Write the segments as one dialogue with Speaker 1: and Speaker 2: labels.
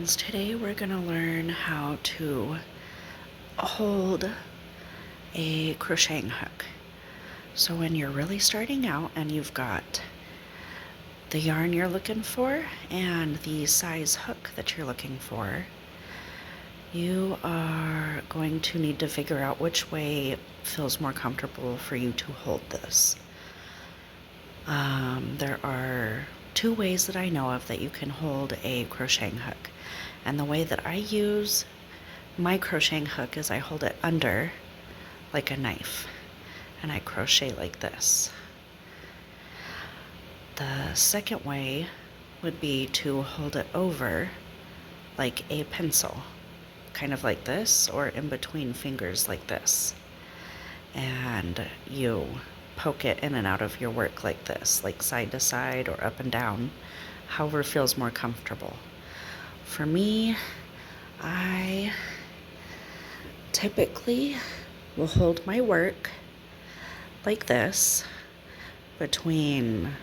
Speaker 1: friends, today we're going to learn how to hold a crocheting hook. So when you're really starting out and you've got the yarn you're looking for and the size hook that you're looking for, you are going to need to figure out which way feels more comfortable for you to hold this. There are two ways that I know of that you can hold a crocheting hook. And the way that I use my crocheting hook is I hold it under like a knife and I crochet like this. The second way would be to hold it over like a pencil, kind of like this, or in between fingers like this. And you poke it in and out of your work like this, like side to side or up and down, however feels more comfortable. For me, I typically will hold my work like this between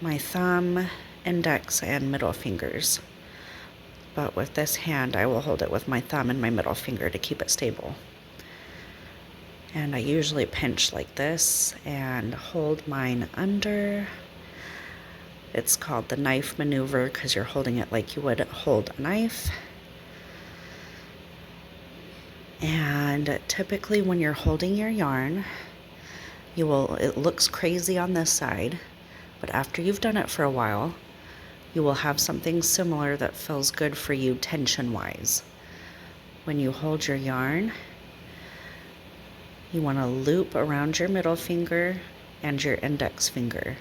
Speaker 1: my thumb, index, and middle fingers. But with this hand, I will hold it with my thumb and my middle finger to keep it stable. And I usually pinch like this and hold mine under. It's called the knife maneuver because you're holding it like you would hold a knife. And typically when you're holding your yarn, it looks crazy on this side, but after you've done it for a while, you will have something similar that feels good for you tension-wise. When you hold your yarn, you want to loop around your middle finger and your index finger.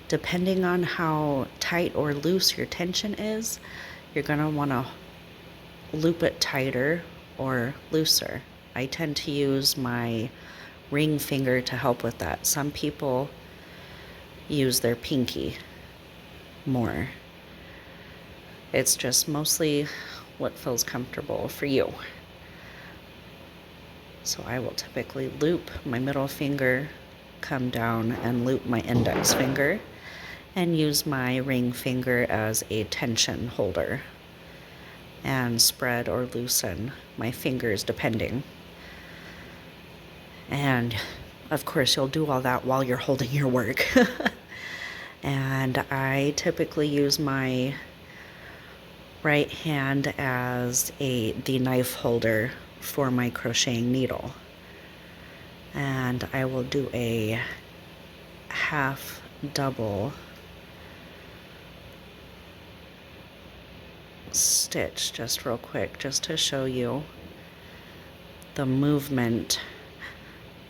Speaker 1: Depending on how tight or loose your tension is, you're going to want to loop it tighter or looser. I tend to use my ring finger to help with that. Some people use their pinky more. It's just mostly what feels comfortable for you. So I will typically loop my middle finger, come down and loop my index finger, and use my ring finger as a tension holder and spread or loosen my fingers depending. And of course you'll do all that while you're holding your work. And I typically use my right hand as the knife holder for my crocheting needle. And I will do a half double stitch just real quick, just to show you the movement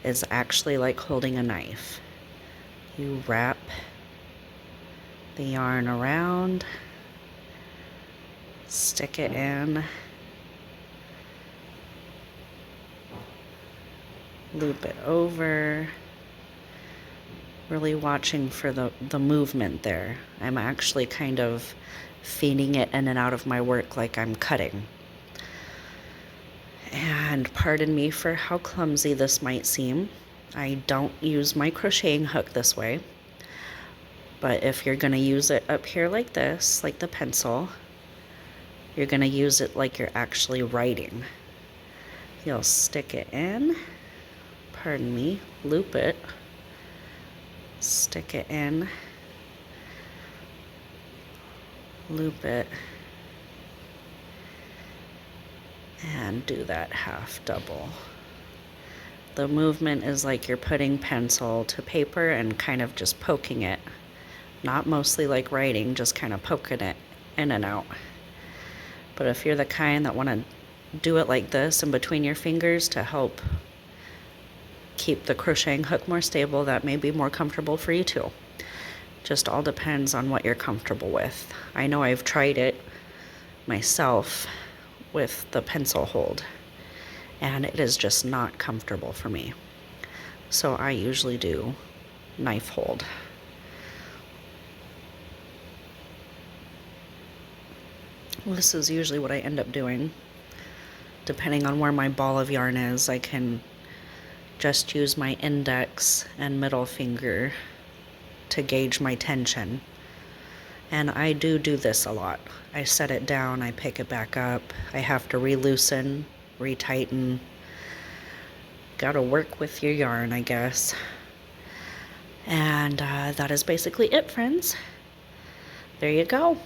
Speaker 1: is actually like holding a knife. You wrap the yarn around, stick it in, loop it over, really watching for the movement there. I'm actually kind of feeding it in and out of my work like I'm cutting. And pardon me for how clumsy this might seem. I don't use my crocheting hook this way, but if you're going to use it up here like this, like the pencil, you're going to use it like you're actually writing. You'll stick it in, pardon me, loop it, stick it in, loop it, and do that half double. The movement is like you're putting pencil to paper and kind of just poking it. Not mostly like writing, just kind of poking it in and out. But if you're the kind that want to do it like this in between your fingers to help keep the crocheting hook more stable, that may be more comfortable for you too. Just all depends on what you're comfortable with. I know I've tried it myself with the pencil hold, and it is just not comfortable for me. So I usually do knife hold. This is usually what I end up doing. Depending on where my ball of yarn is, I can just use my index and middle finger to gauge my tension. And I do this a lot. I set it down, I pick it back up, I have to re-loosen, retighten. Gotta work with your yarn, I guess. And that is basically it, friends. There you go.